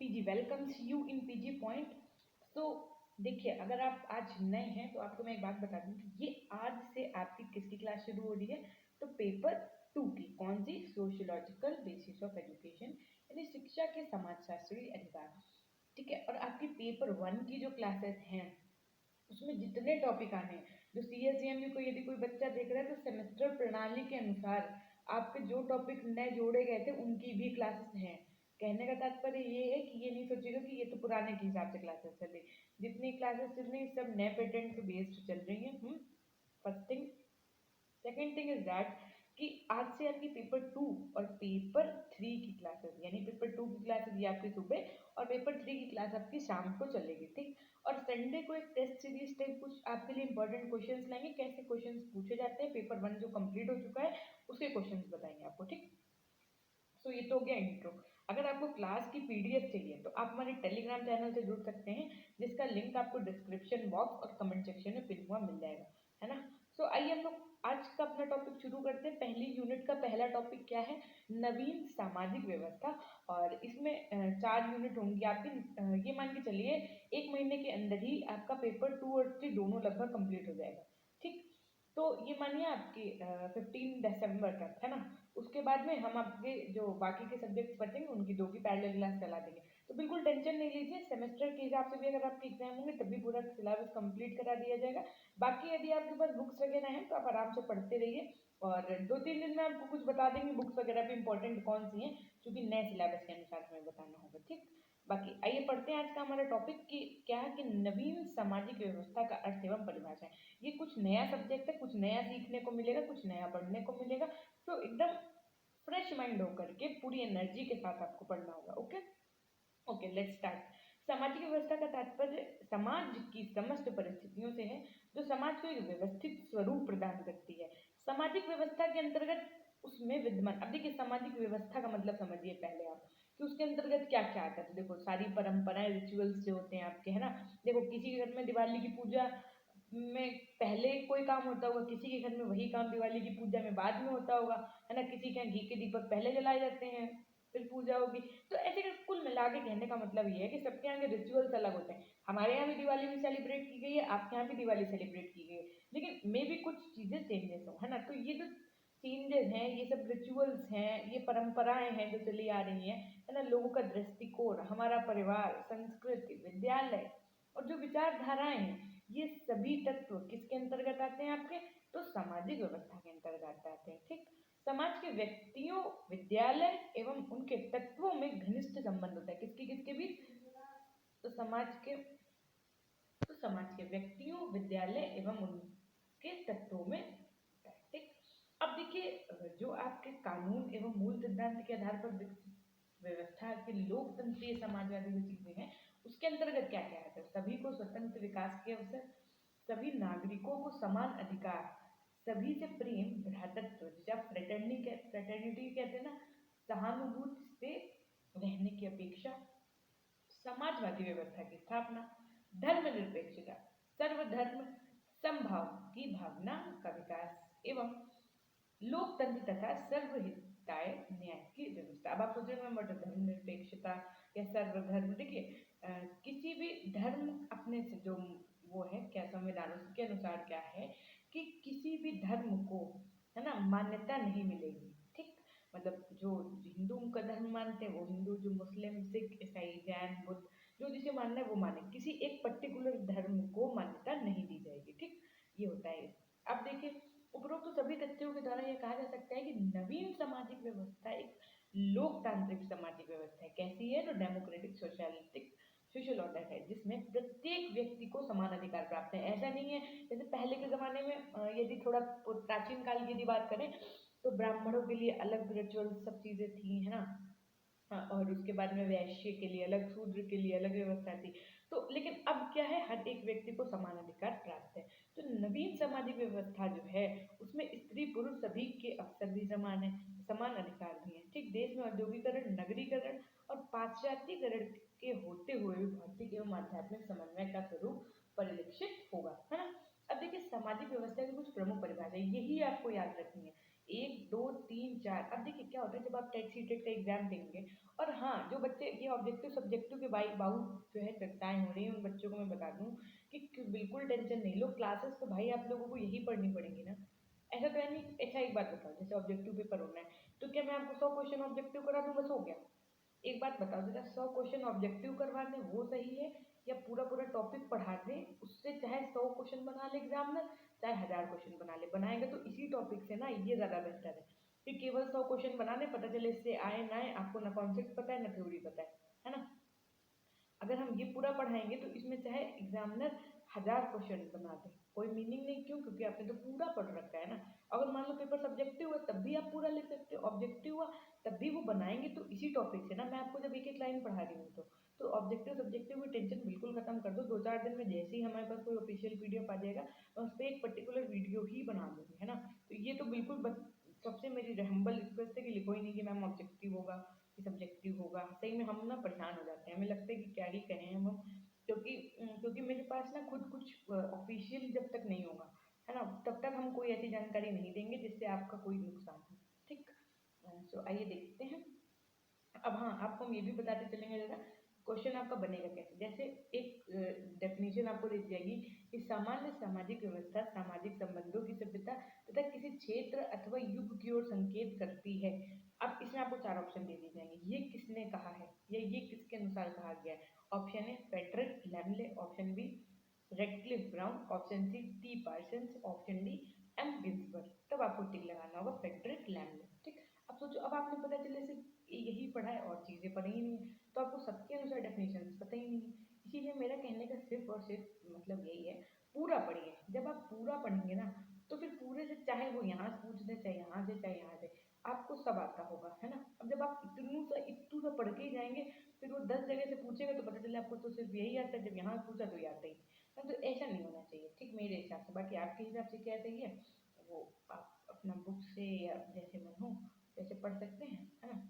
PG welcomes you in PG point. तो देखिए, अगर आप आज नए हैं तो आपको मैं एक बात बता दूं कि ये आज से आपकी किसकी क्लास शुरू हो रही है। तो पेपर 2 की कौन सी, सोशियोलॉजिकल बेसिस ऑफ एजुकेशन, यानी शिक्षा के समाजशास्त्री अधिकार। ठीक है, और आपकी पेपर 1 की जो क्लासेस हैं उसमें जितने टॉपिक आने हैं, जो CSEMU को यदि कोई बच्चा देख रहा है तो सेमेस्टर प्रणाली के अनुसार आपके जो टॉपिक नए जोड़े गए थे उनकी भी क्लासेस हैं। कहने का तात्पर्य ये है कि ये नहीं सोचेगा कि ये तो पुराने के हिसाब से क्लासेस चल रही, जितनी क्लासेस चल रही सब नए पैटर्न पे बेस्ड चल रही हैं। First thing. Second thing is that कि आज से आपकी पेपर 2 और पेपर 3 की क्लासेस, यानी पेपर 2 की क्लासेस ये आपकी सुबह और पेपर 3 की क्लास आपकी शाम को चलेगी। ठीक, और संडे को एक टेस्ट सीरीज टाइप कुछ आपके लिए इंपॉर्टेंट क्वेश्चंस लाएंगे, कैसे क्वेश्चंस पूछे जाते हैं, पेपर 1 जो कंप्लीट हो चुका है उसके क्वेश्चंस बताएंगे आपको। ठीक, सो ये तो हो गया इंट्रो। अगर आपको क्लास की PDF चाहिए तो आप हमारे टेलीग्राम चैनल से जुड़ सकते हैं, जिसका लिंक आपको डिस्क्रिप्शन बॉक्स और कमेंट सेक्शन में पिन हुआ मिल जाएगा, है ना। सो आइए हम लोग आज का अपना टॉपिक शुरू करते हैं। पहली यूनिट का पहला टॉपिक क्या है, नवीन सामाजिक व्यवस्था। और इसमें 4 यूनिट होंगी आपकी। ये मान के चलिए 1 महीने के अंदर ही आपका पेपर 2 और 3 दोनों लगभग कंप्लीट हो जाएगा। ठीक, तो ये मानिए आपकी 15 दिसंबर तक, है ना। उसके बाद में हम आपके जो बाकी के सब्जेक्ट्स बचेंगे उनकी 2 की पैरेलल क्लास चला देंगे। तो बिल्कुल टेंशन नहीं लीजिए, सेमेस्टर के हिसाब से भी अगर आपके एग्जाम होंगे तब भी पूरा सिलेबस कंप्लीट करा दिया जाएगा। बाकी यदि आपके पास बुक्स वगैरह हैं तो आप आराम से पढ़ते रहिए, और 2-3 दिन में आपको कुछ बता देंगे बुक्स वगैरह भी इंपॉर्टेंट कौन सी हैं, क्योंकि नए सिलेबस के अनुसार हमें बताना होगा। ठीक, बाकी आइए पढ़ते हैं आज का हमारा टॉपिक कि क्या है कि नवीन सामाजिक व्यवस्था का अर्थ एवं परिभाषा। ये कुछ नया सब्जेक्ट है, कुछ नया सीखने को मिलेगा, कुछ नया पढ़ने को मिलेगा। तो एकदम फ्रेश माइंड होकर के पूरी एनर्जी के साथ आपको पढ़ना होगा। Okay okay, let's start. सामाजिक व्यवस्था का तात्पर्य समाज की समस्त परिस्थितियों से है, जो समाज को एक व्यवस्थित स्वरूप प्रदान करती है। सामाजिक व्यवस्था के अंतर्गत उसमें विद्यमान, अब देखिए सामाजिक व्यवस्था का मतलब समझिए पहले आप कि उसके अंतर्गत क्या क्या आता है। तो देखो सारी परंपराएं, रिचुअल्स जो होते हैं आपके, है ना। देखो किसी के घर में दिवाली की पूजा में पहले कोई काम होता होगा, किसी के घर में वही काम दिवाली की पूजा में बाद में होता होगा, है ना। किसी के यहाँ घी के दीपक पहले जलाए जाते हैं फिर पूजा होगी। तो ऐसे कर कुल मिला के कहने का मतलब ये है कि सबके यहाँ के रिचुअल्स अलग होते हैं। हमारे यहाँ भी दिवाली भी सेलिब्रेट की गई है, आपके यहाँ भी दिवाली सेलिब्रेट की गई है, लेकिन मे भी कुछ चीजें चेंजेस हो, है ना। तो ये जो चेंजेस हैं, ये सब रिचुअल्स हैं, ये परंपराएं हैं जो चली आ रही हैं, है ना। लोगों का दृष्टिकोण, हमारा परिवार, संस्कृति, विद्यालय और जो विचारधाराएं हैं, ये सभी तत्व किसके अंतर्गत आते हैं आपके, तो सामाजिक व्यवस्था के अंतर्गत आते हैं। ठीक, समाज के व्यक्तियों, विद्यालय एवं उनके तत्वों में घनिष्ठ संबंध होता है, किसके किसके बीच, तो समाज के व्यक्तियों, विद्यालय एवं उनके तत्वों में होता है। ठीक, अब देखिए जो आपके कानून एवं मूल सिद्धांत के आधार पर विकसित व्यवस्था की लोकतंत्रीय समाजवादी जो चीजें हैं उसके अंतर्गत क्या क्या आता है, सभी को स्वतंत्र विकास के अवसर, सभी नागरिकों को समान अधिकार, सभी से प्रेम, भ्रातृत्व जिसे आप फ्रेटर्निटी कहते हैं ना, सहानुभूति से रहने की अपेक्षा, समाजवादी व्यवस्था की स्थापना, धर्मनिरपेक्षता, सर्वधर्म समभाव की भावना का विकास एवं लोकतंत्र तथा सर्वहिताय न्याय की व्यवस्था। अब आप सोच रहे हैं धर्मनिरपेक्षता या सर्वधर्म, देखिए किसी भी धर्म अपने से जो वो है क्या संविधानों के अनुसार क्या है कि किसी भी धर्म को, है ना, मान्यता नहीं मिलेगी। ठीक, मतलब जो हिंदू का धर्म मानते हैं वो हिंदू, जो मुस्लिम, सिख, ईसाई, जैन, बुद्ध, जो जिसे मानना है वो माने, किसी एक पर्टिकुलर धर्म को मान्यता नहीं दी जाएगी। ठीक, ये होता है। अब देखिए उपरोक्त सभी तथ्यों के द्वारा यह कहा जा सकता है कि नवीन सामाजिक व्यवस्था एक लोकतांत्रिक सामाजिक व्यवस्था है। कैसी है, तो डेमोक्रेटिक सोशलिस्टिक सोशल ऑर्डर है, जिसमें प्रत्येक व्यक्ति को समान अधिकार प्राप्त है। ऐसा नहीं है जैसे पहले के जमाने में, यदि थोड़ा प्राचीन काल की यदि बात करें तो ब्राह्मणों के लिए अलग रिचुअल सब चीजें थी, है ना। हाँ, और उसके बाद में वैश्य के लिए अलग, शूद्र के लिए अलग व्यवस्था थी। तो लेकिन अब क्या है, हर एक व्यक्ति को समान अधिकार प्राप्त है। तो नवीन सामाजिक व्यवस्था जो है उसमें स्त्री पुरुष सभी के अवसर भी समान है, समान अधिकार भी है। ठीक, देश में औद्योगिकरण, नगरीकरण और पाश्चात्यकरण के होते हुए भी भौतिक एवं आध्यात्मिक समन्वय का स्वरूप परिलक्षित होगा, है ना। अब देखिए सामाजिक व्यवस्था की कुछ प्रमुख परिभाषा यही आपको याद रखनी है 1, 2, 3, 4। अब देखिए क्या होता है जब आप टेट सीटेट का एग्जाम देंगे, और हाँ, जो बच्चे ये ऑब्जेक्टिव सब्जेक्टिव के बाउट जो है चर्चाएं हो रही हैं, उन बच्चों को मैं बता दूं कि बिल्कुल टेंशन नहीं लो, क्लासेस तो भाई आप लोगों को यही पढ़नी पड़ेंगी ना। ऐसा तो है नहीं। अच्छा एक बात बताओ, जैसे ऑब्जेक्टिव पेपर होना है तो क्या मैं आपको 100 क्वेश्चन ऑब्जेक्टिव करा दूं बस हो गया? एक बात बताओ जरा, 100 क्वेश्चन ऑब्जेक्टिव करवा दें वो सही है, या पूरा पूरा टॉपिक पढ़ा दें, उससे चाहे 100 क्वेश्चन बना ले एग्जामिनर, चाहे 1000 क्वेश्चन बना ले, बनाएगा तो इसी टॉपिक से ना, ये ज़्यादा बेहतर है। फिर केवल 100 क्वेश्चन बनाने, पता चले इससे आए ना आए, आपको ना कॉन्सेप्ट पता है ना थ्योरी पता है ना। अगर हम ये पूरा पढ़ाएंगे तो इसमें चाहे एग्जामिनर 1000 क्वेश्चन बना दे, कोई मीनिंग नहीं। क्यों? क्योंकि आपने तो पूरा पढ़ रखा है ना। अगर मान लो पेपर सब्जेक्टिव हुआ तब भी आप पूरा लिख सकते हो, ऑब्जेक्टिव हुआ तब भी वो बनाएंगे तो इसी टॉपिक से ना। मैं आपको जब एक एक लाइन पढ़ा रही हूँ तो ऑब्जेक्टिव सब्जेक्टिव की टेंशन बिल्कुल खत्म कर दो। 2-4 दिन में जैसे ही हमारे पास कोई ऑफिशियल पीडीएफ आ जाएगा, मैं उस पर एक पर्टिकुलर वीडियो ही बना दूंगी, है ना। तो ये तो बिल्कुल सबसे मेरी हम्बल रिक्वेस्ट है कि लिखो ही नहीं कि मैम ऑब्जेक्टिव होगा कि सब्जेक्टिव होगा। सही में हम ना परेशान हो जाते हैं, हमें लगता है कि क्या ही कहें हम। क्योंकि मेरे पास ना खुद कुछ ऑफिशियल जब तक नहीं होगा, है ना, तब तक हम कोई ऐसी जानकारी नहीं देंगे जिससे आपका कोई नुकसान हो। ठीक। सो आइए देखते हैं। अब हाँ, आपको हम ये भी बताते चलेंगे जरा, क्वेश्चन आपका बनेगा कैसे। जैसे एक डेफिनेशन आपको दी जाएगी कि सामान्य सामाजिक व्यवस्था सामाजिक संबंधों की सभ्यता तथा किसी क्षेत्र अथवा युग की ओर संकेत करती है। अब इसमें आपको 4 ऑप्शन दे दिए जाएंगे, ये किसने कहा है या ये किसके अनुसार कहा गया है। Option A Frederic Le Play, option B Radcliffe Brown, option C T Parsons, option D M Ginsberg. तब आपको टिक लगाना होगा फेडरिक लैमले। ठीक। अब सोचो, अब आपने पता चले सिर्फ यही पढ़ा है और चीज़ें पढ़ी ही नहीं है, तो आपको सबके अनुसार डेफिनेशन पता ही नहीं है। इसीलिए मेरा कहने का सिर्फ और सिर्फ मतलब यही है, पूरा पढ़िए। जब आप पूरा पढ़ेंगे ना तो फिर पूरे से, चाहे वो यहाँ से पूछ दे, चाहे यहाँ से, चाहे यहाँ से, आपको सब आता होगा, है ना। अब जब आप इतनू सा पढ़ के ही जाएंगे, फिर वो 10 जगह से पूछेगा तो पता चले आपको तो सिर्फ यही आता है, जब यहाँ पूछा तो ये आता ही नहीं। तो ऐसा नहीं होना चाहिए, ठीक, मेरे हिसाब से। बाकी आपके हिसाब से क्या सही है वो आप अपना बुक से या जैसे मन हो वैसे पढ़ सकते हैं, है ना।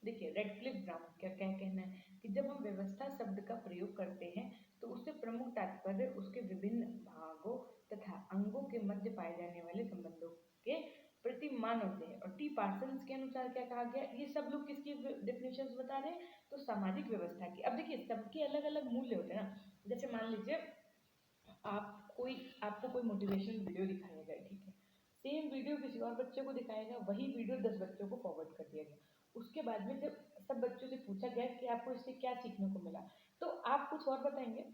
देखिए रेडक्लिफ ब्राउन क्या क्या कहना है कि जब हम व्यवस्था शब्द का प्रयोग करते हैं तो उससे प्रमुख तात्पर्य उसके विभिन्न भागों तथा अंगों के मध्य पाए जाने वाले संबंधों के प्रति मान होते हैं। और टी पार्सन्स के अनुसार क्या कहा गया, ये सब लोग किसकी डेफिनेशंस बता रहे हैं, तो सामाजिक व्यवस्था की। अब देखिए सबके अलग अलग मूल्य होते हैं ना। जैसे मान लीजिए आपको कोई मोटिवेशनल वीडियो दिखाया गया, ठीक है, सेम वीडियो किसी और बच्चे को दिखाया गया, वही वीडियो 10 बच्चों को फॉरवर्ड कर दिया गया। उसके बाद में जब सब बच्चों से पूछा गया कि आपको इससे क्या सीखने को मिला, तो आप कुछ और बताएंगे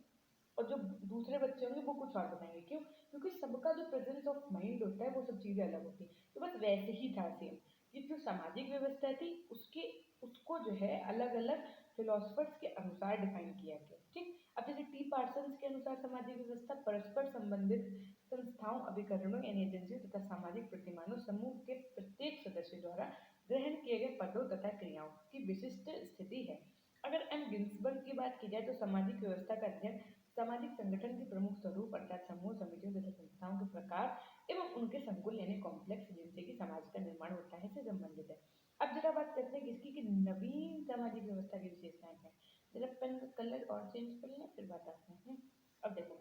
और जो दूसरे बच्चे होंगे वो कुछ और बताएंगे। क्यों? क्योंकि सबका जो प्रेजेंस ऑफ माइंड होता है वो सब चीज़ें अलग होती है। तो बस वैसे ही था सेम, कि जो सामाजिक व्यवस्था थी उसको जो है अलग अलग फिलोसफर्स के अनुसार डिफाइन किया गया। ठीक। अब जैसे टी पार्सन्स के अनुसार सामाजिक व्यवस्था परस्पर संबंधित संस्थाओं, अभिकरणों यानी एजेंसियों तथा सामाजिक प्रतिमानों समूह के प्रत्येक सदस्य द्वारा ग्रहण किए गए पदों तथा क्रियाओं की विशिष्ट स्थिति है। अगर एम गिन्सबर्ग की बात की जाए तो सामाजिक व्यवस्था का अध्ययन सामाजिक संगठन के प्रमुख स्वरूप अर्थात समूह, समितियों तथा संस्थाओं के प्रकार एवं उनके संकुल यानी कॉम्प्लेक्स जिनसे कि समाज का निर्माण होता है से संबंधित है। अब जरा बात करते हैं किसकी, कि नवीन सामाजिक व्यवस्था की विशेषताएं हैं। जरा पेन का कलर और चेंज कर लें फिर बताते हैं। अब देखो,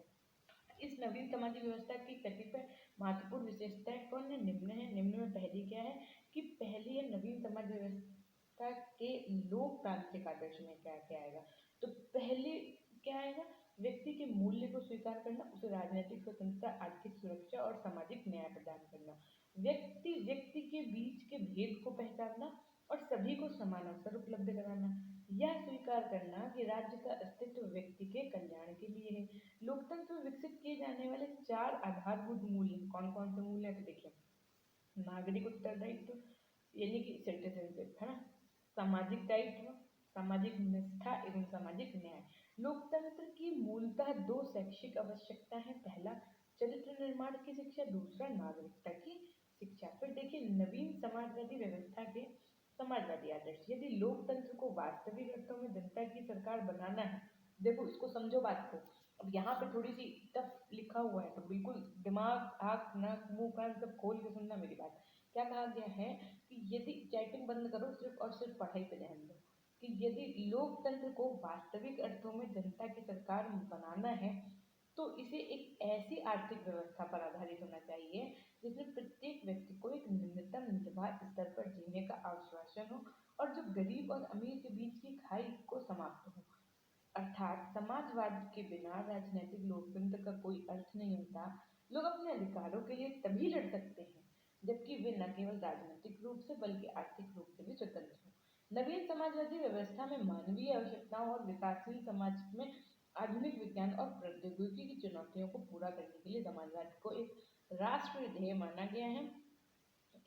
इस नवीन सामाजिक व्यवस्था की कतिपय महत्वपूर्ण विशेषताएं कौन है, निम्न है। निम्न में पहली क्या है कि पहली है नवीन समाज व्यवस्था के लोकतांत्रिक आदर्श में क्या क्या आएगा। तो पहले क्या आएगा, व्यक्ति के मूल्य को स्वीकार करना, उसे राजनीतिक स्वतंत्रता, आर्थिक सुरक्षा और सामाजिक न्याय प्रदान करना, व्यक्ति व्यक्ति के बीच के भेद को पहचानना और सभी को समान अवसर उपलब्ध कराना, यह स्वीकार करना कि राज्य का अस्तित्व व्यक्ति के कल्याण के लिए है। लोकतंत्र में विकसित किए जाने वाले 4 आधारभूत मूल्य कौन कौन से मूल्य है, तो देखिए, नागरिक उत्तरदायित्व यानी कि सिटीजनशिप, है ना, सामाजिक दायित्व, सामाजिक निष्ठा एवं सामाजिक न्याय। लोकतंत्र की मूलतः 2 शैक्षिक आवश्यकता है, पहला चरित्र निर्माण की शिक्षा, दूसरा नागरिकता की शिक्षा। फिर देखिए नवीन समाजवादी व्यवस्था के समाजवादी आदर्श, यदि लोकतंत्र को वास्तविक अर्थों में जनता की सरकार बनाना है, देखो इसको समझो बात को। अब यहाँ पे थोड़ी सी टफ लिखा हुआ है तो बिल्कुल दिमाग, आँख, नाक, मुंह, कान सब खोल के सुनना मेरी बात। क्या कहा गया है कि यदि, चैटिंग बंद करो सिर्फ और सिर्फ पढ़ाई पे ध्यान दो, कि यदि लोकतंत्र को वास्तविक अर्थों में जनता की सरकार बनाना है तो इसे एक ऐसी आर्थिक व्यवस्था पर आधारित होना चाहिए जिसमें प्रत्येक व्यक्ति को एक न्यूनतम निर्वाह स्तर पर जीने का आश्वासन हो और जो गरीब और अमीर के बीच की खाई को समाप्त हो। अर्थात समाजवाद के बिना राजनीतिक लोकतंत्र का कोई अर्थ नहीं होता। लोग अपने अधिकारों के लिए तभी लड़ सकते हैं जबकि वे न केवल राजनीतिक रूप से बल्कि आर्थिक रूप से भी स्वतंत्र हों। नवीन समाजवादी व्यवस्था में मानवीय आवश्यकताओं और विकासशील समाज में आधुनिक विज्ञान और प्रौद्योगिकी की चुनौतियों को पूरा करने के लिए समाजवाद को एक राष्ट्रीय ध्येय माना गया है।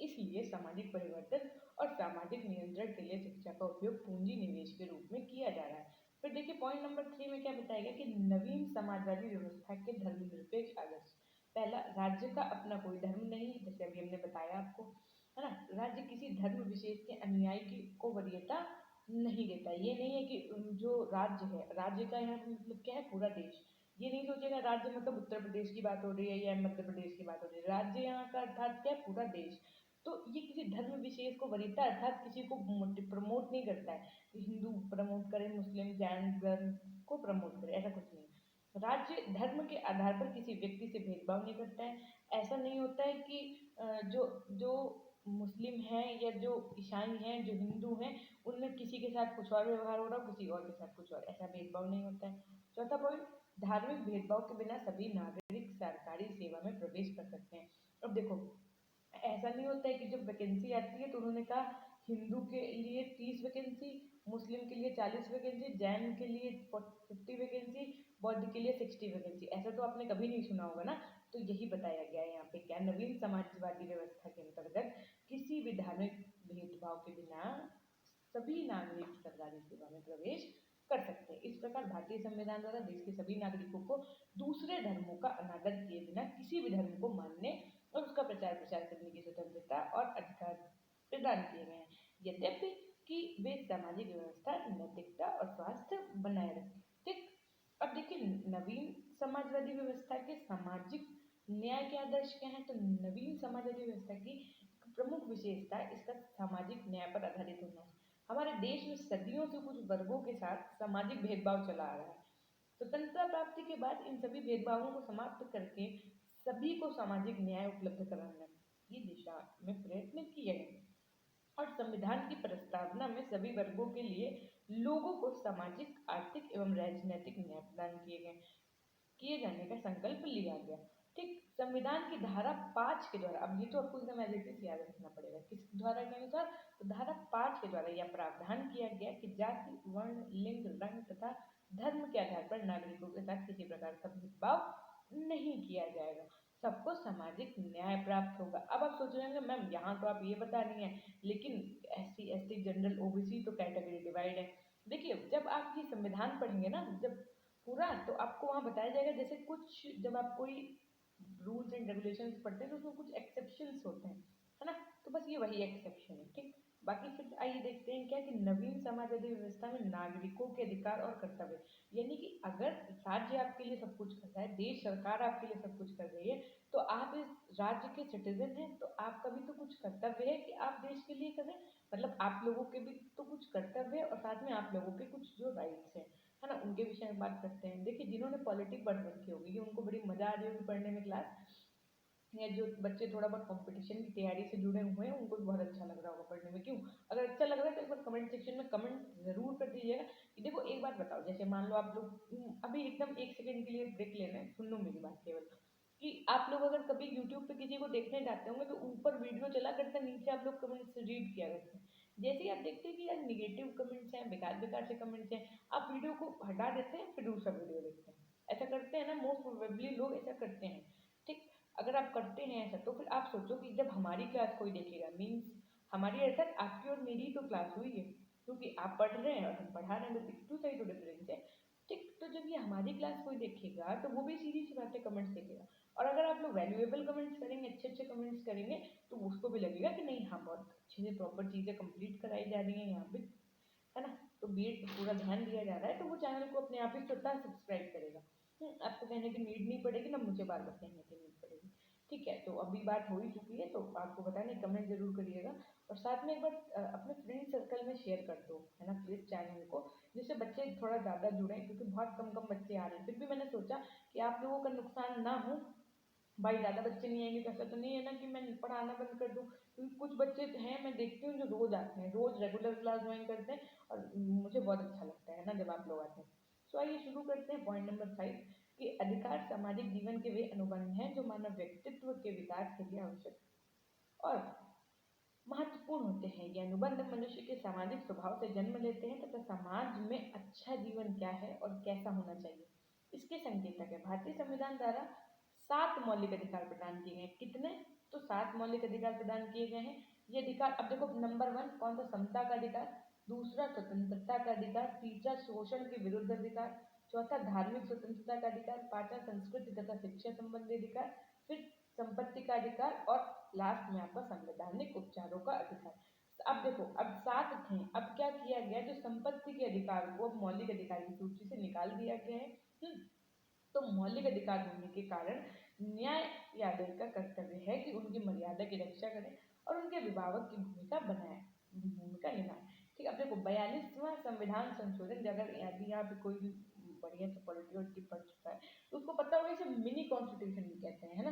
इसलिए सामाजिक परिवर्तन और सामाजिक नियंत्रण के लिए शिक्षा का उपयोग पूंजी निवेश के रूप में किया जा रहा है। फिर देखिए पॉइंट नंबर 3 में क्या बताया गया कि नवीन समाजवादी व्यवस्था के धर्मनिरपेक्ष आदर्श। पहला, राज्य का अपना कोई धर्म नहीं, जैसे अभी हमने बताया आपको, है ना। राज्य किसी धर्म विशेष के अनुयायी की को वरीयता नहीं देता। ये नहीं है कि जो राज्य है, राज्य का यहाँ पे मतलब क्या है, पूरा देश। ये नहीं सोचेगा राज्य मतलब उत्तर प्रदेश की बात हो रही है या मध्य प्रदेश की बात हो रही है। राज्य यहाँ का अर्थात क्या है, पूरा देश। तो ये किसी धर्म विशेष को वरीयता अर्थात किसी को प्रमोट नहीं करता है कि हिंदू प्रमोट करे, मुस्लिम, जैन धर्म को प्रमोट करे, ऐसा कुछ नहीं है। राज्य धर्म के आधार पर किसी व्यक्ति से भेदभाव नहीं करता है। ऐसा नहीं होता है कि जो जो मुस्लिम हैं या जो ईसाई हैं, जो हिंदू हैं, उनमें किसी के साथ कुछ और व्यवहार हो रहा हो, किसी और के साथ कुछ और, ऐसा भेदभाव नहीं होता है। चौथा पॉइंट, धार्मिक भेदभाव के बिना सभी नागरिक सरकारी सेवा में प्रवेश कर सकते हैं। अब देखो, ऐसा नहीं होता है कि जब वैकेंसी आती है तो उन्होंने कहा हिंदू के लिए 30 वैकेंसी, मुस्लिम के लिए 40 वैकेंसी, जैन के लिए 50 वैकेंसी, बौद्ध के लिए 60 वैकेंसी। ऐसा तो आपने कभी नहीं सुना होगा ना। तो यही बताया गया है यहाँ पे, क्या नवीन समाजवादी व्यवस्था के अंतर्गत किसी भी धार्मिक भेदभाव के बिना सभी नागरिक सरकारी सेवा में प्रवेश कर सकते हैं। इस प्रकार भारतीय संविधान द्वारा देश के सभी नागरिकों को दूसरे धर्मों का अनादर किए बिना किसी भी धर्म को मानने और उसका प्रचार प्रसार करने की स्वतंत्रता और अधिकार प्रदान किए गए हैं, यद्यपि कि वे सामाजिक व्यवस्था, नैतिकता और स्वास्थ्य बनाए रखें। ठीक। अब देखिए नवीन समाजवादी व्यवस्था के सामाजिक न्याय के आदर्श क्या है। तो नवीन समाजवादी व्यवस्था की प्रमुख विशेषता इसका सामाजिक न्याय पर आधारित होना है। हमारे देश में सदियों से कुछ वर्गों के साथ सामाजिक भेदभाव चला आ रहा है। स्वतंत्रता प्राप्ति के बाद इन सभी भेदभावों को समाप्त करके सभी को सामाजिक न्याय उपलब्ध कराने की दिशा में प्रयत्न किए गए और संविधान की प्रस्तावना में सभी वर्गों के लिए लोगों को सामाजिक, आर्थिक एवं राजनीतिक न्याय प्रदान किए जाने का संकल्प लिया गया। ठीक। संविधान की धारा 5 के द्वारा, अब ये तो आपको एकदम एज इट इज याद रखना पड़ेगा, किस धारा के अनुसार। तो धारा 5 के द्वारा यह प्रावधान किया गया कि जाति, वर्ण, लिंग, रंग तथा धर्म के आधार पर नागरिकों के साथ किसी प्रकार का भेदभाव नहीं किया जाएगा, सबको सामाजिक न्याय प्राप्त होगा। अब आप सोच रहे होंगे मैम यहाँ तो आप ये बता रही हैं, लेकिन SC, ST, जनरल, OBC तो कैटेगरी डिवाइड है। देखिए जब आप ये संविधान पढ़ेंगे ना, जब पूरा, तो आपको वहाँ बताया जाएगा, जैसे कुछ जब आप कोई रूल्स एंड रेगुलेशंस पढ़ते हैं तो उसमें कुछ एक्सेप्शंस होते हैं, है ना। तो बस ये वही एक्सेप्शन है। ठीक। बाकी फिर आइए देखते हैं क्या कि नवीन समाजवादी व्यवस्था में नागरिकों के अधिकार और कर्तव्य, यानी कि अगर राज्य आपके लिए सब कुछ कर रहा है, देश सरकार आपके लिए सब कुछ कर रही है, तो आप इस राज्य के सिटीजन हैं, तो आपका भी तो कुछ कर्तव्य है कि आप देश के लिए करें। मतलब आप लोगों के भी तो कुछ कर्तव्य है और साथ में आप लोगों के कुछ जो राइट्स हैं, है ना, उनके विषय में बात करते हैं। देखिए जिन्होंने पॉलिटिक पढ़ रखी होगी, उनको बड़ी मजा आ रही होगी पढ़ने में क्लास, या जो बच्चे थोड़ा बहुत कंपटीशन की तैयारी से जुड़े हुए हैं उनको भी बहुत अच्छा लग रहा होगा पढ़ने में। क्यों? अगर अच्छा लग रहा है तो एक बार कमेंट सेक्शन में कमेंट जरूर कर दीजिएगा कि देखो एक बात बताओ, जैसे मान लो आप लोग अभी एकदम 1 सेकंड के लिए ब्रेक ले रहे हैं, सुन लो मेरी बात केवल, कि आप लोग अगर कभी यूट्यूब पे किसी को देखने जाते होंगे तो ऊपर वीडियो चला करता है, नीचे आप लोग कमेंट्स रीड किया करते हैं। जैसे ही आप देखते हैं कि यार निगेटिव कमेंट्स हैं, बेकार बेकार से कमेंट्स हैं, आप वीडियो को हटा देते हैं, फिर दूसरा वीडियो देखते हैं। ऐसा करते हैं ना, मोस्ट प्रोबेबली लोग ऐसा करते हैं। ठीक। अगर आप करते हैं ऐसा तो फिर आप सोचो कि जब हमारी क्लास कोई देखेगा, मीन्स हमारी अर्थात आपकी और मेरी तो क्लास हुई है, क्योंकि आप पढ़ रहे हैं और हम पढ़ा रहे हैं, तो टू साइड तो डिफरेंस है। ठीक। तो जब ये हमारी क्लास कोई देखेगा तो वो भी सीधी सी बातें कमेंट्स देखेगा, और अगर आप लोग वैल्यूएबल कमेंट्स करेंगे, अच्छे अच्छे कमेंट्स करेंगे, तो उसको भी लगेगा कि नहीं हाँ बहुत अच्छे से प्रॉपर चीज़ें कंप्लीट कराई जा रही हैं यहाँ पे, है ना। तो बीट पूरा ध्यान दिया जा रहा है, तो वो चैनल को अपने आप ही स्वतः सब्सक्राइब करेगा। आपको कहने की नीड नहीं पड़ेगी, ना मुझे बार बार कहने की नीड पड़ेगी। ठीक है, तो अभी बात हो ही चुकी है, तो आपको बताने कमेंट जरूर करिएगा, और साथ में एक बार अपने फ्रेंड सर्कल में शेयर कर दो, है ना, प्लीज चैनल को, जिससे बच्चे थोड़ा ज़्यादा जुड़ें, क्योंकि बहुत कम कम बच्चे आ रहे हैं। फिर भी मैंने सोचा कि आप लोगों का नुकसान ना हो, भाई ज़्यादा बच्चे नहीं आएंगे तो ऐसा तो नहीं है ना कि मैं पढ़ाना बंद कर दूँ, क्योंकि कुछ बच्चे हैं मैं देखती हूँ जो रोज आते हैं, रोज रेगुलर क्लास ज्वाइन करते हैं और मुझे बहुत अच्छा लगता है ना जब आप लोग आते हैं। सो आइए शुरू करते हैं पॉइंट नंबर 5 कि अधिकार सामाजिक जीवन के वे अनुबंध हैं जो मानव व्यक्तित्व के विकास के लिए आवश्यक और महत्वपूर्ण होते हैं। ये अनुबंध मनुष्य के सामाजिक स्वभाव से जन्म लेते हैं तथा समाज में अच्छा जीवन क्या है और कैसा होना चाहिए इसके संकेतक है। भारतीय संविधान द्वारा 7 मौलिक अधिकार प्रदान किए गए हैं। कितने? तो 7 मौलिक अधिकार प्रदान किए गए हैं। ये अधिकार अब देखो, नंबर 1 कौन सा? समता का अधिकार, दूसरा स्वतंत्रता का अधिकार, तीसरा शोषण के विरुद्ध अधिकार, चौथा धार्मिक स्वतंत्रता का अधिकार, पांचवा संस्कृति तथा शिक्षा संबंधी अधिकार, फिर संपत्ति का अधिकार और लास्ट में आपका संवैधानिक उपचारों का अधिकार। अब देखो, अब 7 थे, अब क्या किया गया, जो संपत्ति के अधिकार को मौलिक अधिकार की सूची से निकाल दिया गया है। तो मौलिक अधिकार होने के कारण न्यायालय का कर्तव्य है कि उनकी मर्यादा की रक्षा करें और उनके अभिभावक की भूमिका निभाए। ठीक है, अब देखो 42वां संविधान संशोधन, अगर यदि यहाँ पे कोई भी बढ़िया से पॉलिटिकल पढ़ चुका है तो उसको पता होगा इसे मिनी कॉन्स्टिट्यूशन भी कहते हैं, है ना।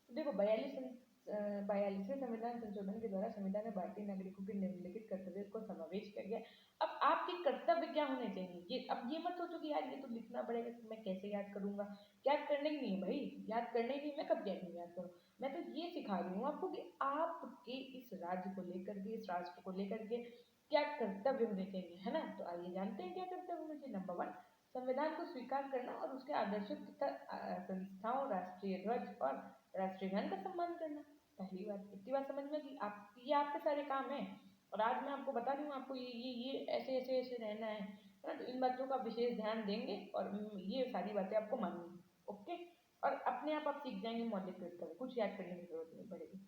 तो देखो 42वें संविधान संशोधन के द्वारा संविधान में भारतीय नागरिकों के निम्नलिखित कर्तव्य को समावेश किया गया। अब आपके कर्तव्य क्या होने चाहिए, ये अब ये मत सोचो कि यार ये तो लिखना पड़ेगा, तो मैं कैसे याद करूंगा। याद करने की नहीं है भाई, याद करने की, मैं कब कहती हूँ याद करो। मैं तो ये सिखा रही हूँ आपको कि आपके इस राज्य को लेकर के, इस राष्ट्र को लेकर के क्या कर्तव्य होने चाहिए, है ना। तो आइए जानते हैं क्या कर्तव्य होने चाहिए। नंबर 1, संविधान को स्वीकार करना और उसके आदर्शों तथा संस्थाओं, राष्ट्रीय ध्वज और राष्ट्रीय गान का सम्मान करना। पहली बात, इतनी बात समझ में कि आप, ये आपके सारे काम है और आज मैं आपको बता रही हूँ आपको ये ऐसे ऐसे ऐसे रहना है ना। तो इन बातों का विशेष ध्यान देंगे और ये सारी बातें आपको माननी है, ओके। और अपने आप सीख जाएंगे मौलिक कर्तव्य, कुछ याद करने की जरूरत नहीं पड़ेगी।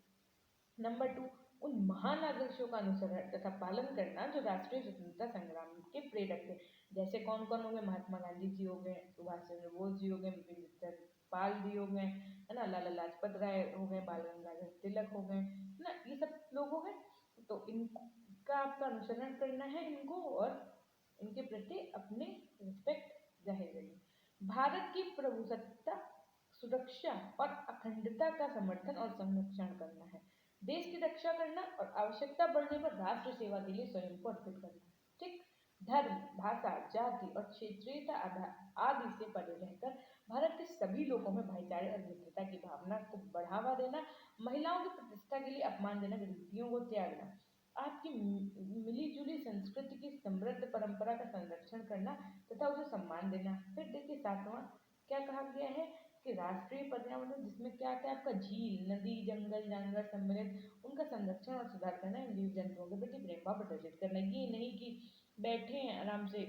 नंबर 2, उन महान आदर्शों का अनुसरण तथा पालन करना जो राष्ट्रीय स्वतंत्रता संग्राम के प्रेरक थे। जैसे कौन कौन हो गए? महात्मा गांधी जी हो गए, सुभाष चंद्र बोस जी हो गए, बिपिन चंद्र पाल जी हो गए, है ना, लाला लाजपत राय हो गए, बाल गंगाधर तिलक हो गए, है ना, ये सब लोग हो गए। तो इनका आपका अनुसरण करना है, इनको, और इनके प्रति अपने रिस्पेक्ट जाहिर करिए। भारत की प्रभुसत्ता, सुरक्षा और अखंडता का समर्थन और संरक्षण करना है। देश की रक्षा करना और आवश्यकता बढ़ने पर राष्ट्र सेवा के लिए स्वयं को अर्पित करना। ठीक। धर्म, भाषा, जाति और क्षेत्रीयता आदि से परे रहकर भारत के सभी लोगों में भाईचारे और मित्रता की भावना को बढ़ावा देना, महिलाओं की प्रतिष्ठा के लिए अपमान देना, रीतियों को त्यागना, आपकी मिली जुली संस्कृति की समृद्ध परंपरा का संरक्षण करना तथा उसे सम्मान देना। फिर देखिए 7वां क्या कहा गया है कि राष्ट्रीय पर्यावरण, जिसमें क्या क्या आपका झील, नदी, जंगल, जानवर सम्मिलित, उनका संरक्षण और सुधार करना है। जीव जंतुओं के प्रति प्रेम भाव प्रदर्शित करना। ये नहीं कि बैठे हैं आराम से,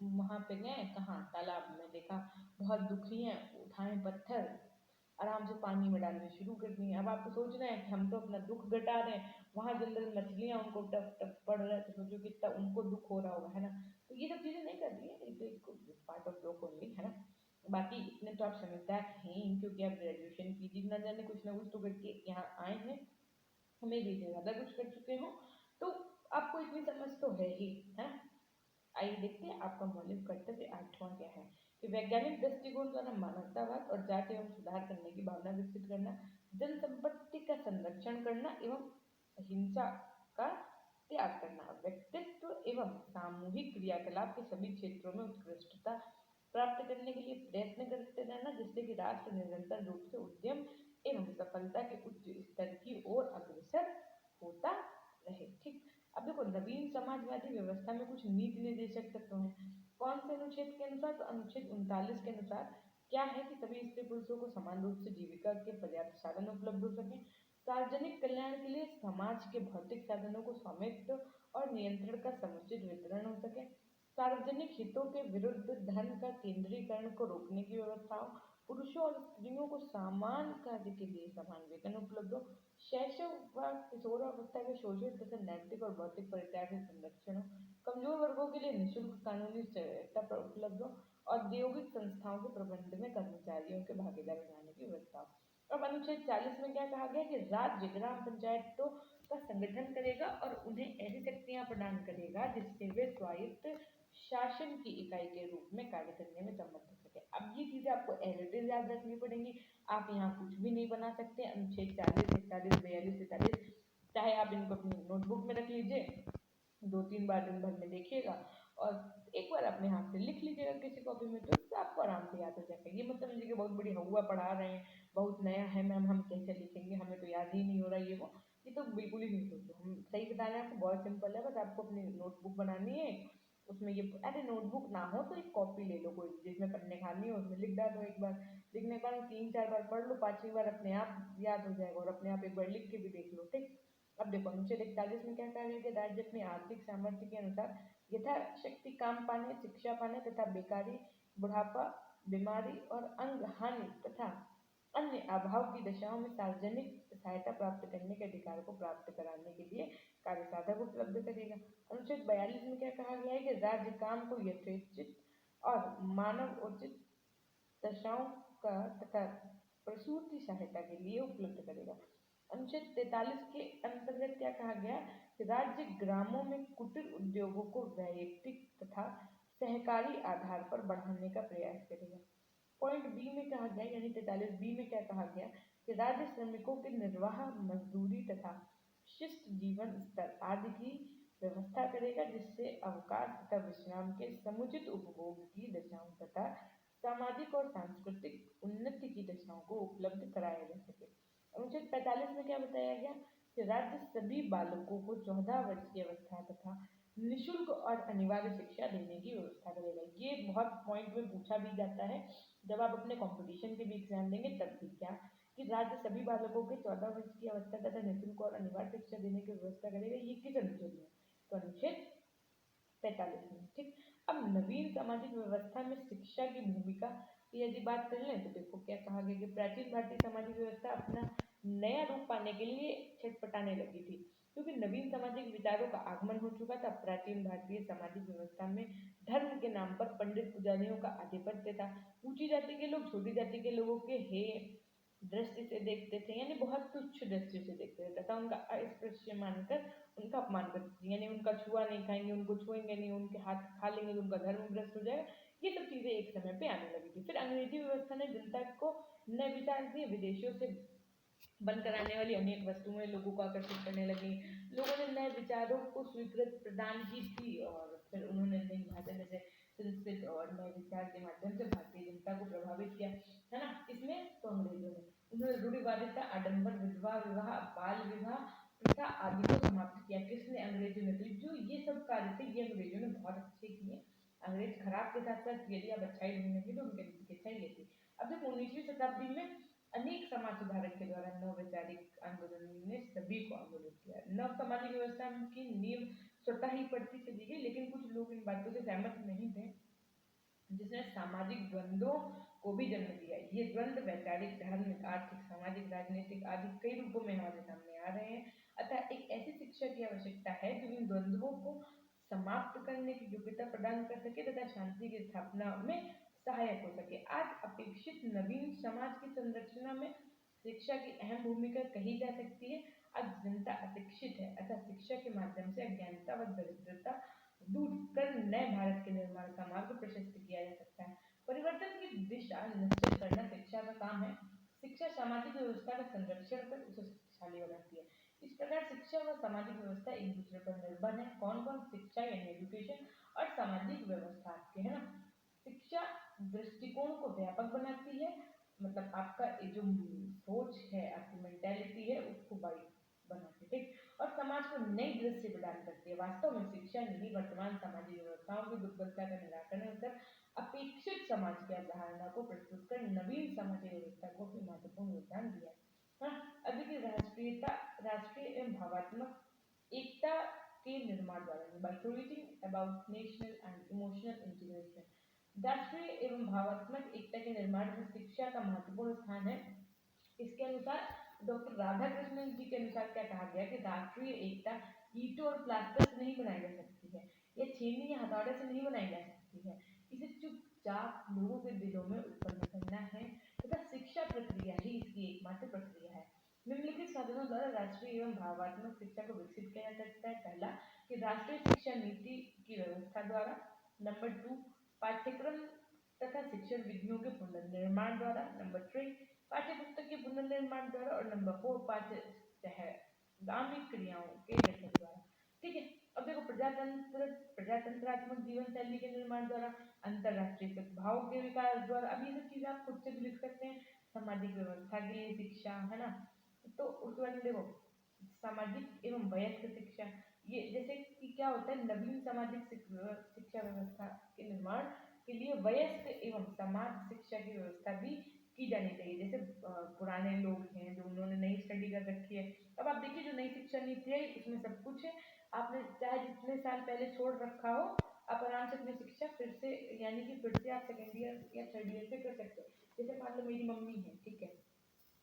वहां पे गए कहाँ तालाब में, देखा बहुत दुखी हैं, उठाए पत्थर आराम से पानी में डालने शुरू कर दिए। अब आपको सोचना है कि हम तो अपना दुख घटा रहे हैं, वहां जंगल में मछलियां उनको टप टप पड़ रहा है, तो सोचो कितना उनको दुख हो रहा होगा, है ना। तो ये सब चीजें नहीं करनी है, पार्ट ऑफ जोक ओनली, है ना। बाकी इतने तो आप समझदार हैं क्योंकि आप ग्रेजुएशन पीजी न जाने कुछ ना कुछ तो करके यहाँ आए हैं, हमें भी ज़्यादा कुछ कर चुके हो, तो आपको इतनी समझ तो है ही, है। आइए देखते हैं आपका मौलिक कर्तव्य 8वां क्या है कि वैज्ञानिक दृष्टिकोण द्वारा मानवतावाद और जाति एवं सुधार करने की भावना विकसित करना, जन संपत्ति का संरक्षण करना एवं हिंसा का त्याग करना, व्यक्तित्व एवं सामूहिक क्रियाकलाप के सभी क्षेत्रों में उत्कृष्टता प्राप्त करने के लिए प्रयत्न करते रहना, जिससे कि राष्ट्र निरंतर रूप से उद्यम एवं सफलता के उच्च स्तर की ओर अग्रसर होता रहे। ठीक। अब देखो नवीन समाजवादी व्यवस्था में कुछ नीति निर्देशक तत्व हैं। कौन से अनुच्छेद के अनुसार? तो अनुच्छेद 39 के अनुसार क्या है कि सभी स्त्री पुरुषों को समान रूप से जीविका के पर्याप्त साधन उपलब्ध हो सके, सार्वजनिक कल्याण के लिए समाज के भौतिक साधनों को स्वामित्व और नियंत्रण का समुचित वितरण हो सके, सार्वजनिक हितों के विरुद्ध धन का केंद्रीकरण को रोकने की व्यवस्थाओं, पुरुषों और स्त्रियों को समान कार्य के लिए समान वेतन उपलब्ध हो, शैशव व किशोरावस्था के शोषित तथा नैतिक और भौतिक परित्याग से संरक्षण हो, कमजोर वर्गों के लिए निःशुल्क कानूनी सहायता उपलब्ध हो, औद्योगिक संस्थाओं के प्रबंध में कर्मचारियों के भागीदार बनाने की व्यवस्था हो। अब अनुच्छेद 40 में क्या कहा गया कि राज्य ग्राम पंचायतों का संगठन करेगा और उन्हें ऐसी शक्तियां प्रदान करेगा जिससे वे स्वायत्त शासन की इकाई के रूप में कार्य करने में समर्थ हो सके। अब ये चीजें आपको एज इट इज याद रखनी पड़ेंगी। आप यहाँ कुछ भी नहीं बना सकते। अनुच्छेद 40, 41, 42, 43 चाहे आप इनको अपनी नोटबुक में रख लीजिए, 2-3 बार दिन भर में देखिएगा और एक बार अपने हाथ से लिख लीजिएगा किसी कॉपी में, तो आपको आराम से याद हो जाएगा। ये मतलब नहीं कि बहुत बड़ी हवा पढ़ा रहे हैं, बहुत नया है मैम, हम कैसे लिखेंगे, हमें तो याद ही नहीं हो रहा ये तो बिल्कुल ही नहीं सोचो। हम सही बता रहे हैं आपको, बहुत सिंपल है। बस आपको अपनी नोटबुक बनानी है, उसमें ये, अरे नोटबुक ना हो तो एक कॉपी ले लो कोई जिसमें पन्ने खाली हो, उसमें लिख डालो एक बार। लिखने के बाद 3-4 बार पढ़ लो, 5वीं बार अपने आप याद हो जाएगा और अपने आप एक बार लिख के भी देख लो। ठीक। अब देखो अनुच्छेद 41 में क्या कहा गया कि राज्य अपने आर्थिक सामर्थ्य के अनुसार यथाशक्ति काम पाने, शिक्षा पाने तथा बेकारी, बुढ़ापा, बीमारी और अंग हानि तथा अन्य अभाव की दशाओं में सार्वजनिक सहायता प्राप्त करने के अधिकार को प्राप्त कराने के लिए कार्य साधक उपलब्ध करेगा। अनुच्छेद 42 में क्या कहा गया है कि राज्य काम को यथोचित और मानव उचित दशाओं का तथा प्रसूति सहायता के लिए उपलब्ध करेगा। अनुच्छेद 43 के अंतर्गत क्या कहा गया कि राज्य ग्रामों में कुटीर उद्योगों को वैयक्तिक तथा सहकारी आधार पर बढ़ाने का प्रयास करेगा। पॉइंट बी में कहा गया, यानी 43 बी में क्या कहा गया कि राज्य श्रमिकों के निर्वाह, मजदूरी तथा शिष्ट जीवन स्तर आदि की व्यवस्था करेगा, जिससे अवकाश तथा विश्राम के समुचित उपभोग की दशाओं तथा सामाजिक और सांस्कृतिक उन्नति की दशाओं को उपलब्ध कराया जा सके। अनुच्छेद 45 में क्या बताया गया कि राज्य सभी बालकों को 14 वर्ष की अवस्था तथा निःशुल्क और अनिवार्य शिक्षा देने की व्यवस्था करेगा। ये बहुत पॉइंट में पूछा भी जाता है जब आप अपने कंपटीशन के भी एग्जाम देंगे तब भी, क्या कि राज्य सभी बालकों के 14 वर्ष की अवस्था तथा निःशुल्क और अनिवार्य शिक्षा देने की व्यवस्था करेगा। ये किस अनुच्छेद में? तो अनुच्छेद 45 में। ठीक। अब नवीन सामाजिक व्यवस्था में शिक्षा की भूमिका की यदि बात कर लें तो देखो क्या कहा गया कि प्राचीन भारतीय सामाजिक व्यवस्था अपना नया रूप पाने के लिए छटपटाने लगी थी, क्योंकि नवीन सामाजिक विचारों का आगमन हो चुका था। प्राचीन भारतीय सामाजिक व्यवस्था में धर्म के नाम पर पंडित पुजारियों का आधिपत्य था। ऊंची जाति के लोग छोटी जाति के लोगों के हे दृष्टि से देखते थे, यानी बहुत तुच्छ दृष्टि से देखते थे तथा उनका अस्पृश्य मानकर उनका अपमान करते थे, यानी उनका छुआ नहीं खाएंगे, उनको छुएंगे नहीं, उनके हाथ खा लेंगे तो उनका धर्म भ्रष्ट हो जाएगा। ये सब चीजें एक समय पे आने लगी थी। फिर अंग्रेजी व्यवस्था ने जनता को नए विचार दिए, विदेशियों से बनकर आने वाली अनेक वस्तुएं लोगों को आकर्षित करने लगी। लोगों ने नए विचारों को स्वीकृत प्रदान की थी और फिर उन्होंने नई भाषा जैसे संस्कृत और नए विचार के माध्यम से भारतीय जनता को प्रभावित किया, है ना। इसमें तो अंग्रेजों ने उन्होंने रूढ़िवादिता, आडंबर, विधवा विवाह, बाल विवाह प्रथा आदि को समाप्त किया। किसने? अंग्रेजों ने। तो जो ये सब कार्य थे ये अंग्रेजों ने बहुत अच्छे किए। अंग्रेज खराब के साथ साथ यदि आप अच्छाई ढूंढेंगे तो उनके अच्छाई ये थी। अब जब 19वीं शताब्दी में अनेक समाज सुधारक के द्वारा नव वैचारिक आंदोलन ने सभी को आंदोलित किया। नव सामाजिक व्यवस्था की नींव स्वतः ही पड़ती चली गई, लेकिन कुछ लोग इन बातों से सहमत नहीं थे, जिसने सामाजिक द्वंद्वों को भी जन्म दिया। ये द्वंद्व वैचारिक, धार्मिक, आर्थिक, सामाजिक, राजनीतिक आदि कई रूपों में हमारे सामने आ रहे हैं। अतः एक ऐसी शिक्षा की आवश्यकता है जो इन द्वंद्वों को समाप्त करने की योग्यता प्रदान कर सके तथा शांति की स्थापना में सहायक हो सके। आज अपेक्षित नवीन समाज की संरचना में शिक्षा की अहम भूमिका कही जा सकती है। आज जनता अशिक्षित है, अतः शिक्षा के माध्यम से अज्ञानता व दरिद्रता दूर कर नए भारत के निर्माण का मार्ग प्रशस्त किया जा सकता है। परिवर्तन की दिशा निश्चित करना शिक्षा का काम है। शिक्षा सामाजिक व्यवस्था का संरक्षण कर उसे शक्तिशाली बनाती है। इस प्रकार शिक्षा व सामाजिक व्यवस्था एक दूसरे पर निर्भर है। कौन कौन? शिक्षा यानी एजुकेशन और सामाजिक व्यवस्था आपके, है ना। शिक्षा दृष्टिकोण को व्यापक बनाती है, मतलब आपका जो सोच है, आपकी मेंटेलिटी है उसको वाइड बनाती है। ठीक। और समाज को नई दृष्टि प्रदान करती है। वास्तव में शिक्षा निधि वर्तमान सामाजिक व्यवस्थाओं की दुर्बलता का निराकरण कर अपेक्षित समाज की अवधारणा को प्रस्तुत कर नवीन सामाजिक व्यवस्था को भी महत्वपूर्ण योगदान दिया। हाँ, अभी की राष्ट्रीयता, राष्ट्रीय एवं भावात्मक एकता के निर्माण द्वारा, by creating about national and emotional integration, राष्ट्रीय एवं भावात्मक एकता के निर्माण में शिक्षा का महत्वपूर्ण स्थान है। इसके अनुसार डॉक्टर राधाकृष्णन जी के अनुसार क्या कहा गया कि राष्ट्रीय एकता ईंटों और प्लास्टर से नहीं बनाई जा सकती है, या छेनी या हथौड़े से नहीं बनाई जा सकती है। इसे चुपचाप लोगों के दिलों में उत्पन्न करना है तथा शिक्षा प्रक्रिया ही इसकी एकमात्र प्रक्रिया है। निम्नलिखित साधनों द्वारा राष्ट्रीय एवं भावात्मक शिक्षा को विकसित किया जा सकता है। पहला, कि राष्ट्रीय शिक्षा नीति की व्यवस्था द्वारा। नंबर 2, पाठ्यक्रम तथा शिक्षण विधियों के पुनर्निर्माण द्वारा। नंबर 3, पाठ्य पुस्तक के पुनर्निर्माण द्वारा। और नंबर 4, गामी क्रियाओं के गठन द्वारा। ठीक है, अब देखो प्रजातंत्रात्मक जीवन शैली के निर्माण द्वारा, अंतरराष्ट्रीय सद्भाव के विकास द्वारा। अब ये सब चीजें आप खुद से भी लिख सकते हैं। सामाजिक व्यवस्था के लिए शिक्षा, है ना। तो उसके बाद देखो सामाजिक एवं वयस्क शिक्षा, ये जैसे कि क्या होता है, नवीन सामाजिक शिक्षा व्यवस्था के निर्माण के लिए वयस्क एवं समाज शिक्षा की व्यवस्था भी की जानी चाहिए। जैसे पुराने लोग हैं जो उन्होंने नई स्टडी कर रखी है, अब आप देखिए जो नई शिक्षा नीति है उसमें सब कुछ है, आपने चाहे जितने साल पहले छोड़ रखा हो, आप आराम से अपनी शिक्षा फिर से, यानी कि फिर से आप सेकेंड ईयर या थर्ड ईयर से कर सकते हो। जैसे मान लो मेरी मम्मी है, ठीक है,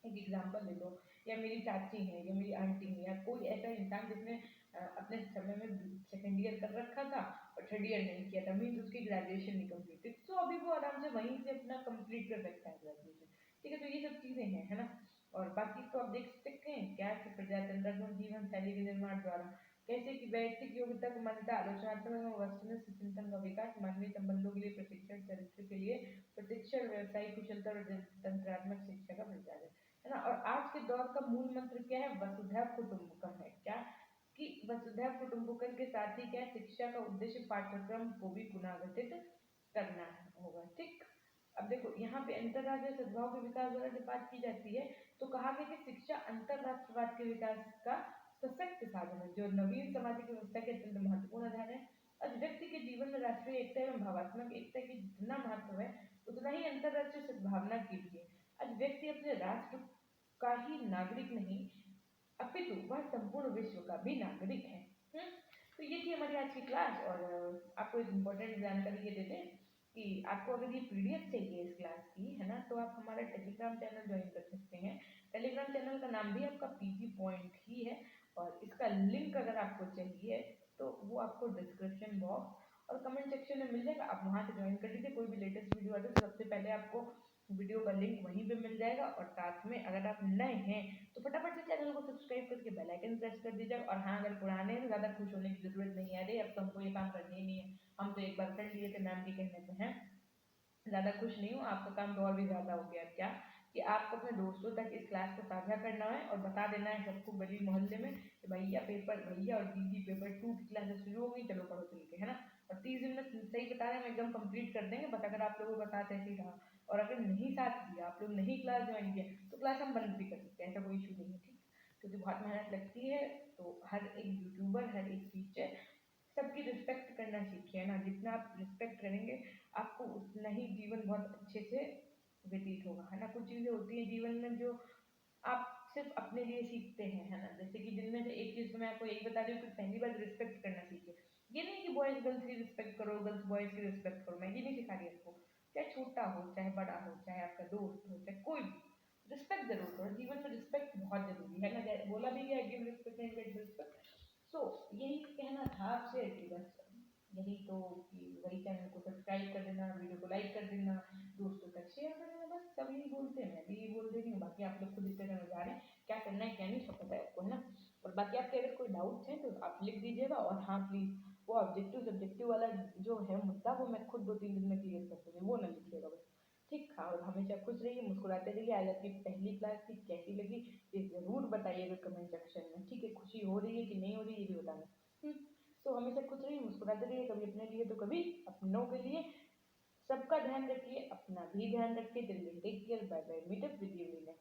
एक एग्जाम्पल ले लो, या मेरी चाची है, या मेरी आंटी है, या कोई ऐसा इंसान जिसने अपने समय में सेकेंड ईयर कर रखा था और थर्ड ईयर नहीं किया था, मीन्स उसकी ग्रेजुएशन नहीं कंप्लीट, तो अभी वो आराम से वहीं से अपना कंप्लीट कर सकता है ग्रेजुएशन। ठीक है, तो ये सब चीजें हैं, है ना। और बाकी तो आप देख सकते हैं क्या कि प्रजातंत्र जीवन शैली के निर्माण द्वारा कैसे कि व्यक्तिक योग्यता को मान्यता, आलोचनात्मक एवं वस्तुनिष्ठ चिंतन का विकास, मानवीय संबंधों के लिए प्रशिक्षण, चरित्र के लिए प्रशिक्षण, व्यवसायिक कुशलता और तंत्रात्मक शिक्षा का प्रचार है ना। और आज के दौर का मूल मंत्र क्या है, वसुधैव कुटुंबकम है। क्या कि वसुधैव कुटुंबकम के साथ ही क्या है, शिक्षा का उद्देश्य पाठ्यक्रम को भी पुनर्गठित करना होगा। ठीक, अब देखो यहाँ पे अंतरराष्ट्रीय सद्भाव के विकास द्वारा जब बात की जाती है तो कहा गया कि शिक्षा अंतरराष्ट्रवाद के विकास का सशक्त साधन है, जो नवीन सामाजिक व्यवस्था के अत्यंत महत्वपूर्ण आधार है। आज व्यक्ति के जीवन में राष्ट्रीय एकता एवं भावात्मक एकता की जितना महत्व है, उतना ही अंतरराष्ट्रीय सद्भावना के लिए। आज व्यक्ति अपने राष्ट्र का ही नागरिक नहीं, अपितु वह संपूर्ण विश्व का भी नागरिक है। तो ये थी हमारी आज की क्लास। और आपको एक इम्पोर्टेंट जानकारी ये देते हैं कि आपको अगर ये पीडीएफ चाहिए इस क्लास की, है ना, तो आप हमारा टेलीग्राम चैनल ज्वाइन कर सकते हैं। टेलीग्राम चैनल का नाम भी आपका पीजी पॉइंट ही है, और इसका लिंक अगर आपको चाहिए तो वो आपको डिस्क्रिप्शन बॉक्स और कमेंट सेक्शन में मिल जाएगा, आप वहाँ से ज्वाइन कर लीजिए। कोई भी लेटेस्ट वीडियो आते तो सबसे पहले आपको वीडियो का लिंक वहीं पे मिल जाएगा। और साथ में अगर आप नए हैं तो फटाफट से चैनल को सब्सक्राइब करके बेल आइकन प्रेस कर दीजिएगा। और हाँ, अगर पुराने हैं ज़्यादा खुश होने की जरूरत नहीं है, अरे अब तो हमको ये काम करना ही नहीं है, हम तो एक बार कर लिए थे मैम के कहने पे हैं, ज़्यादा खुश नहीं हूँ, आपका काम तो और भी ज़्यादा हो गया। क्या कि आपको अपने दोस्तों तक इस क्लास को साझा करना है और बता देना है सबको गली मोहल्ले में कि भैया पेपर, भैया और दीदी पेपर 2 की क्लासेस शुरू हो गई, चलो पढ़ो चल के, है ना। और 30 दिन में सही बता रहे हैं, हम एकदम कंप्लीट कर देंगे, बस अगर आप लोगों का साथ ऐसे ही रहा। और अगर नहीं साथ दिया, आप लोग नहीं क्लास ज्वाइन किया, तो क्लास हम बंद भी कर सकते हैं, ऐसा कोई इशू नहीं है। ठीक, क्योंकि बहुत मेहनत लगती है, तो हर एक यूट्यूबर, हर एक टीचर सबकी रिस्पेक्ट करना सीखिए, है ना। जितना आप रिस्पेक्ट करेंगे आपको उतना ही जीवन बहुत अच्छे से व्यतीत होगा, है ना। कुछ चीज़ें होती हैं जीवन में जो आप सिर्फ अपने लिए सीखते हैं, है ना। जैसे कि जिनमें से एक चीज़ तो मैं आपको यही बता रही हूँ कि पहली बार रिस्पेक्ट करना सीखिए। ये नहीं कि बॉयज़ गर्ल्स की रिस्पेक्ट करो, गर्ल्स बॉयज़ की रिस्पेक्ट करो, मैं ये नहीं सिखा रही आपको। चाहे छोटा हो, चाहे बड़ा हो, चाहे आपका दोस्त हो, चाहे कोई भी, रिस्पेक्ट जरूर करो। जीवन में रिस्पेक्ट बहुत जरूरी है ना। बोला भी गया, give respect and get respect. सो यही कहना था आपसे कि बस यही तो, कि वही चैनल को सब्सक्राइब कर देना, वीडियो को लाइक कर देना, दोस्तों तक शेयर कर देना, बस सब यही बोलते हैं, मैं भी यही बोल रही हूँ। बाकी आप लोग खुद इससे समझ आ रहे हैं क्या करना है क्या नहीं, सब पता है आपको, है ना। और बाकी आपके अगर कोई डाउट्स हैं तो आप लिख दीजिएगा। और हाँ प्लीज़, वो ऑब्जेक्टिव सब्जेक्टिव वाला जो है मुद्दा, वो मैं खुद 2-3 दिन में क्लियर कर दूँगी, वो ना लिखिएगा बस। ठीक, हाँ, और हमेशा खुश रहिए, मुस्कुराते रहिए। आज आपकी पहली क्लास थी, कैसी लगी ये ज़रूर बताइएगा कमेंट सेक्शन में। ठीक है, खुशी हो रही है कि नहीं हो रही है ये भी बताना। तो हमेशा खुश रहिए, मुस्कुराते रहिए, कभी अपने लिए तो कभी अपनों के लिए। सबका ध्यान रखिए, अपना भी ध्यान रखिए। Take care, bye bye, meet up with you.